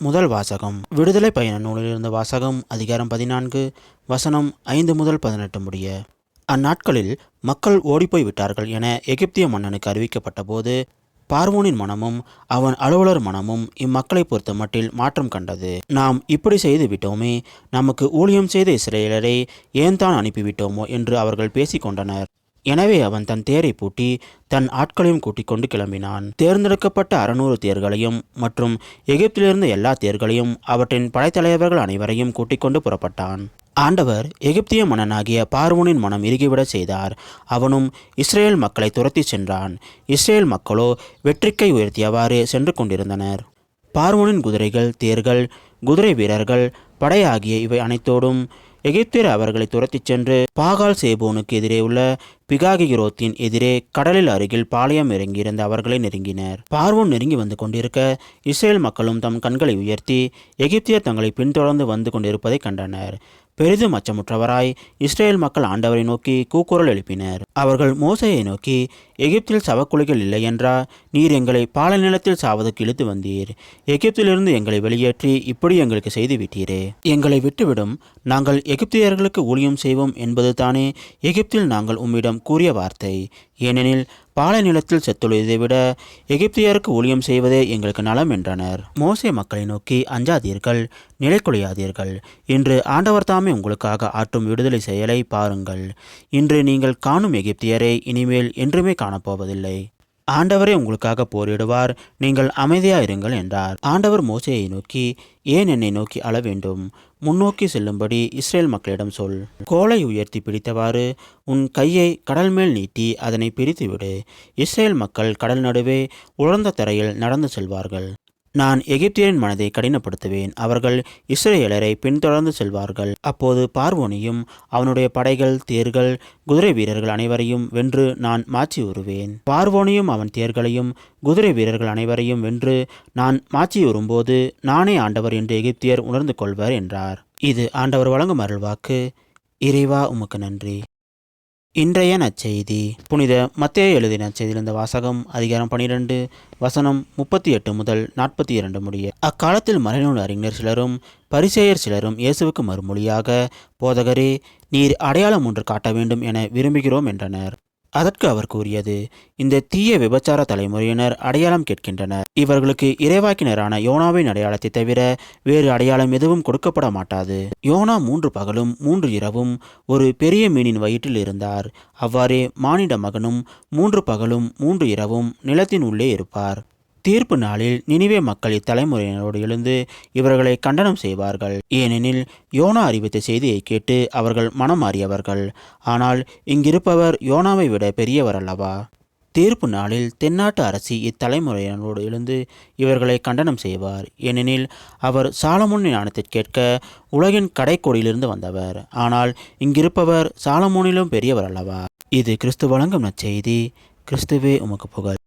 முதல் வாசகம் விடுதலை பயண நூலிலிருந்து வாசகம். அதிகாரம் 14 வசனம் 5 முதல் 18 முடிய. அந்நாட்களில் மக்கள் ஓடிப்போய் விட்டார்கள் என எகிப்திய மன்னனுக்கு அறிவிக்கப்பட்ட போது பார்வோனின் மனமும் அவன் அலுவலர் மனமும் இம்மக்களை பொறுத்த மட்டில் மாற்றம் கண்டது. நாம் இப்படி செய்து விட்டோமே, நமக்கு ஊழியம் செய்த இஸ்ரேலரை ஏன் தான் அனுப்பிவிட்டோமோ என்று அவர்கள் பேசிக்கொண்டனர். எனவே அவன் தன் தேரை பூட்டி தன் ஆட்களையும் கூட்டிக் கொண்டு கிளம்பினான். தேர்ந்தெடுக்கப்பட்ட 600 தேர்களையும் மற்றும் எகிப்திலிருந்த எல்லா தேர்களையும் அவற்றின் படைத்தலைவர்கள் அனைவரையும் கூட்டிக் கொண்டு புறப்பட்டான். ஆண்டவர் எகிப்திய மன்னனாகிய பார்வோனின் மனம் இறுகிவிட செய்தார். அவனும் இஸ்ரேல் மக்களை துரத்தி சென்றான். இஸ்ரேல் மக்களோ வெற்றிக்கை உயர்த்தியவாறு சென்று கொண்டிருந்தனர். பார்வோனின் குதிரைகள், தேர்கள், குதிரை வீரர்கள், படை ஆகிய இவை அனைத்தோடும் எகிப்தியர் அவர்களை துரத்திச் சென்று பாகால் சேபோனுக்கு எதிரே உள்ள பிகாகிரோத்தின் எதிரே கடலில் அருகில் பாளையம் இறங்கியிருந்த அவர்களை நெருங்கினர். பார்வோன் நெருங்கி வந்து கொண்டிருக்க இஸ்ரேல் மக்களும் தம் கண்களை உயர்த்தி எகிப்தியர் தங்களை பின்தொடர்ந்து வந்து கொண்டிருப்பதை கண்டனர். பெரிதும் அச்சமுற்றவராய் இஸ்ரேல் மக்கள் ஆண்டவரை நோக்கி கூக்குரல் எழுப்பினர். அவர்கள் மோசேயை நோக்கி, எகிப்தில் சவக்குழிகள் இல்லை என்றா? நீர் எங்களை பாலை நிலத்தில் சாவதற்கு இழுத்து வந்தீர். எகிப்திலிருந்து எங்களை வெளியேற்றி இப்படி எங்களுக்கு செய்து விட்டீரே. எங்களை விட்டுவிடும், நாங்கள் எகிப்தியர்களுக்கு ஊழியம் செய்வோம் என்பது தானே எகிப்தில் நாங்கள் உம்மிடம் கூறிய வார்த்தை. ஏனெனில் பாலை நிலத்தில் செத்துழுவதை விட எகிப்தியருக்கு ஊழியம் செய்வதே எங்களுக்கு நலம் என்றனர். மோசே மக்களை நோக்கி, அஞ்சாதீர்கள், நிலை கொள்ளாதீர்கள். இன்று ஆண்டவர் தாமே உங்களுக்காக ஆற்றும் விடுதலை செயலை பாருங்கள். இன்று நீங்கள் காணும் எகிப்தியரை இனிமேல் என்றுமே காணப்போவதில்லை. ஆண்டவரே உங்களுக்காக போரிடுவார், நீங்கள் அமைதியாயிருங்கள் என்றார். ஆண்டவர் மோசேயை நோக்கி, ஏன் என்னை நோக்கி அழ வேண்டும்? முன்னோக்கி செல்லும்படி இஸ்ரேல் மக்களிடம் சொல். கோலை உயர்த்தி பிடித்தவாறு உன் கையை கடல் மேல் நீட்டி அதனை பிரித்துவிடு. இஸ்ரேல் மக்கள் கடல் நடுவே உலர்ந்த தரையில் நடந்து செல்வார்கள். நான் எகிப்தியரின் மனதை கடினப்படுத்துவேன், அவர்கள் இஸ்ரேலரை பின்தொடர்ந்து செல்வார்கள். அப்போது பார்வோனையும் அவனுடைய படைகள், தேர்கள், குதிரை வீரர்கள் அனைவரையும் வென்று நான் மாற்றி வருவேன். பார்வோனையும் அவன் தேர்களையும் குதிரை வீரர்கள் அனைவரையும் வென்று நான் மாற்றி வரும்போது நானே ஆண்டவர் என்று எகிப்தியர் உணர்ந்து கொள்வர் என்றார். இது ஆண்டவர் வழங்கும் அருள்வாக்கு. இறைவா உமக்கு நன்றி. இன்றைய நற்செய்தி. புனித மத்தேயு எழுதிய நற்செய்தியிலிருந்த வாசகம். அதிகாரம் 12 வசனம் 38 முதல் 42 முடிய. அக்காலத்தில் மறைநூல் அறிஞர் சிலரும் பரிசேயர் சிலரும் இயேசுவுக்கு மறுமொழியாக, போதகரே, நீர் அடையாளம் ஒன்று காட்ட வேண்டும் என விரும்புகிறோம் என்றனர். அதற்கு அவர் கூறியது, இந்த தீய விபச்சார தலைமுறையினர் அடையாளம் கேட்கின்றனர். இவர்களுக்கு இறைவாக்கினரான யோனாவின் அடையாளத்தை தவிர வேறு அடையாளம் எதுவும் கொடுக்கப்பட மாட்டாது. யோனா 3 பகலும் 3 இரவும் ஒரு பெரிய மீனின் வயிற்றில் இருந்தார். அவ்வாறே மானிட மகனும் 3 பகலும் 3 இரவும் நிலத்தின் உள்ளே இருப்பார். தீர்ப்பு நாளில் நினிவே மக்கள் இத்தலைமுறையினரோடு எழுந்து இவர்களை கண்டனம் செய்வார்கள். ஏனெனில் யோனா அறிவித்த செய்தியை கேட்டு அவர்கள் மனம் மாறியவர்கள். ஆனால் இங்கிருப்பவர் யோனாவை விட பெரியவர் அல்லவா? தீர்ப்பு நாளில் தென்னாட்டு அரசி இத்தலைமுறையினரோடு எழுந்து இவர்களை கண்டனம் செய்வார். ஏனெனில் அவர் சாலமோனின் ஞானத்தை கேட்க உலகின் கடைக்கோடியிலிருந்து வந்தவர். ஆனால் இங்கிருப்பவர் சாலமோனிலும் பெரியவர் அல்லவா? இது கிறிஸ்து வழங்கும் நற்செய்தி. கிறிஸ்துவே உமக்கு புகழ்.